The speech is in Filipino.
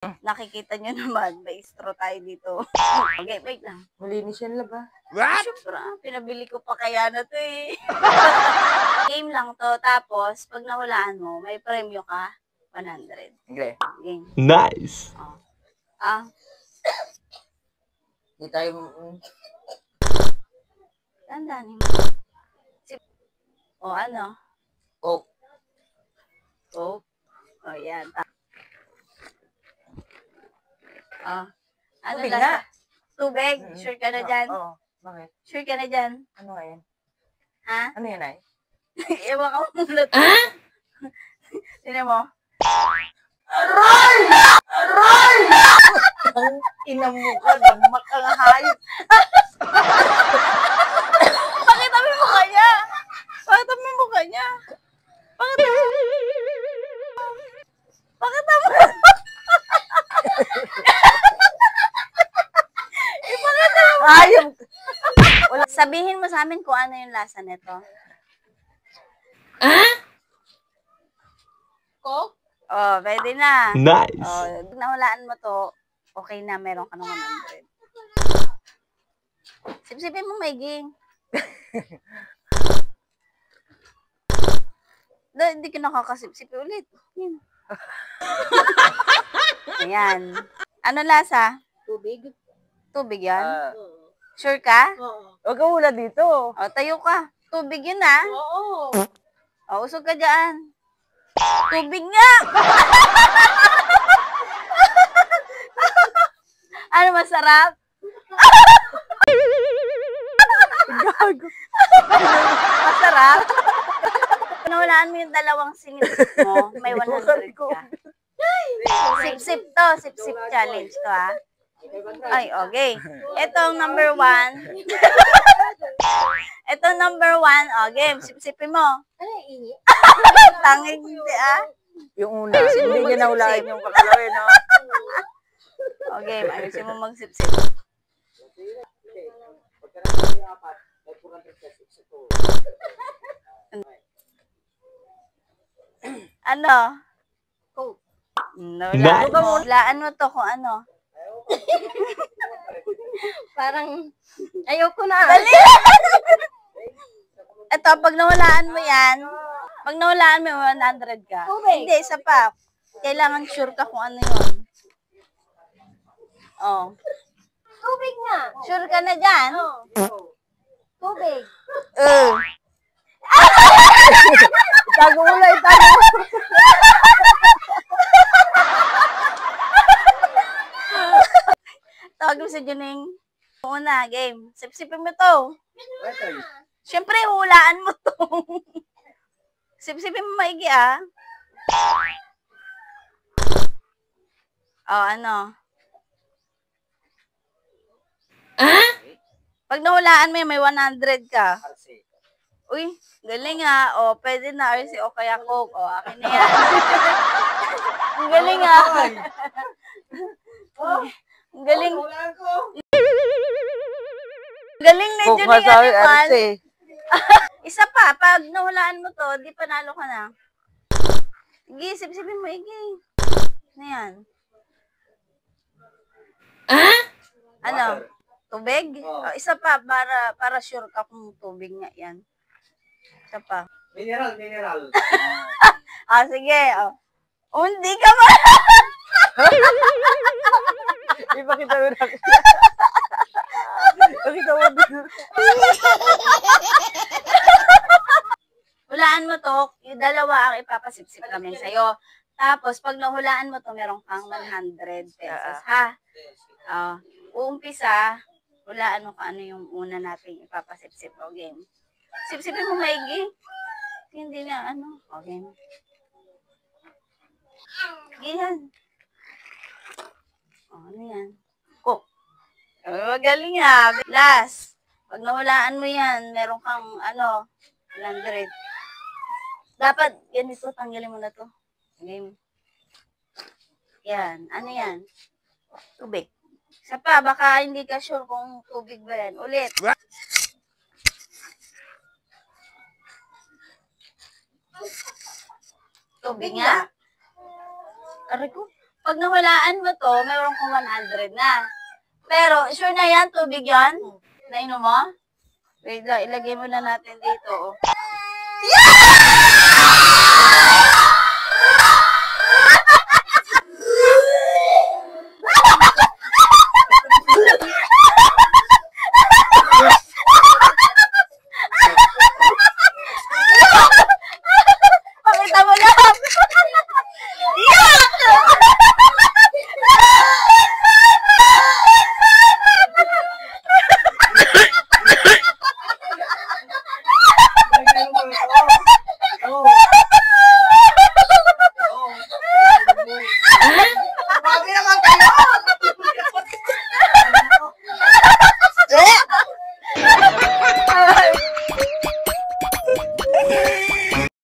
Nakikita nyo naman, may straw tayo dito. Okay, wait lang. Malinis yan laba. What? Siyempre, pinabili ko pa kaya na to eh. Game lang to, tapos pag nahulaan mo, may premyo ka, 100. Sige. Game. Nice. Di tayo... Tandaan mo. Ano? Oh. Oh. Oh, yan. Ano Tubig lasa? nga. Tubig? Sure ka na dyan? Oo. Bakit? Sure ka na dyan? Ano nga yan? Ha? Ano yan ay? Ewan ka muna. Sino mo? Ang inam mo ka, damak ang hayop. Pakita mo yung mukha niya! Pakita mo yung mukha niya! Pakita mo! Pakita mo! Ipakita mo! Hayop! Sabihin mo sa amin kung ano yung lasa nito. Coke? Oh, pwede na. Nice. Oh, pag nahulaan mo to, okay na, meron ka ng 100. Sipsipin mo, Maiging. Hindi ka nakakasipsip ulit. Yan. Ayan. Ano lasa? Tubig? Tubig yan? Sure ka? Oo. Huwag ka muna dito. O, tayo ka. Tubig yun ah. Oo. O, usog ka dyan. Tubig nga! Ano, masarap? Gago. Masarap? Kung nahulaan mo yung dalawang singit mo, may 100 ka. Sip-sip to. Sip-sip challenge to, ha? Ay, okay. Ito number 1. Ito number 1. O, game. Sip-sipin mo. Tanging hindi, ah. Yung una, hindi niya nahulaan yung kakalawin, no? O, game. Ayusin mo mag-sip-sip. Ano? Coke. Hulaan mo to kung ano. Parang, ayoko na. Dali! Ito, pag nahulaan mo yan, pag nahulaan mo, 100 ka. Hindi, isa pa. Kailangan sure ka kung ano yun. Oh. Tubig nga. Sure ka na dyan? Tubig. Itago mo na, itago mo. Tawag mo si Juning. Una, game. Sip-sipin mo to. Siyempre, hulaan mo to. Sip-sipin mo maigi, ah. Oh, ano? Pag nahulaan mo yun, may 100 ka. Uy, galing ah. O, pwede na RC o kaya Coke. O, akin na yan. Ang galing ah. Ang galing. Galing na Coke Juning nga sabi, Animal. RC. Isa pa, pag nahulaan mo to, di panalo ka na. Sige, sip-sipin mo, igi. Ano yan? Ano? Tubig? O, isa pa, para sure ka kung tubig nga yan. Isa pa. Mineral. Sige. O, hindi ka ba? Ipakita mo na. Ipakita mo na. Hulaan mo to, yung dalawa ang ipapasipsip namin sa'yo. Tapos, pag nahulaan mo to, meron kang 100 pesos, ha? Uumpisa, hulaan mo kung ano yung una natin ipapasipsip. O, game. Sipsipin mo maigi. Hindi na, ano. O, game. Ganyan. O, ano yan? Cook. Magaling ha. Last. Pag nahulaan mo yan, meron kang, 100. Dapat, ganito, tanggalin mo na to. Game. Yan. Ano yan? Tubig. Isa pa, baka hindi ka sure kung tubig ba yan. Ulit. Tubig nga. Aray ko. Pag nahulaan mo to, mayroon kong 100 na. Pero, sure na yan, tubig yan? Nainom mo? Wait lang, ilagay mo na natin dito. Oh. Yeah!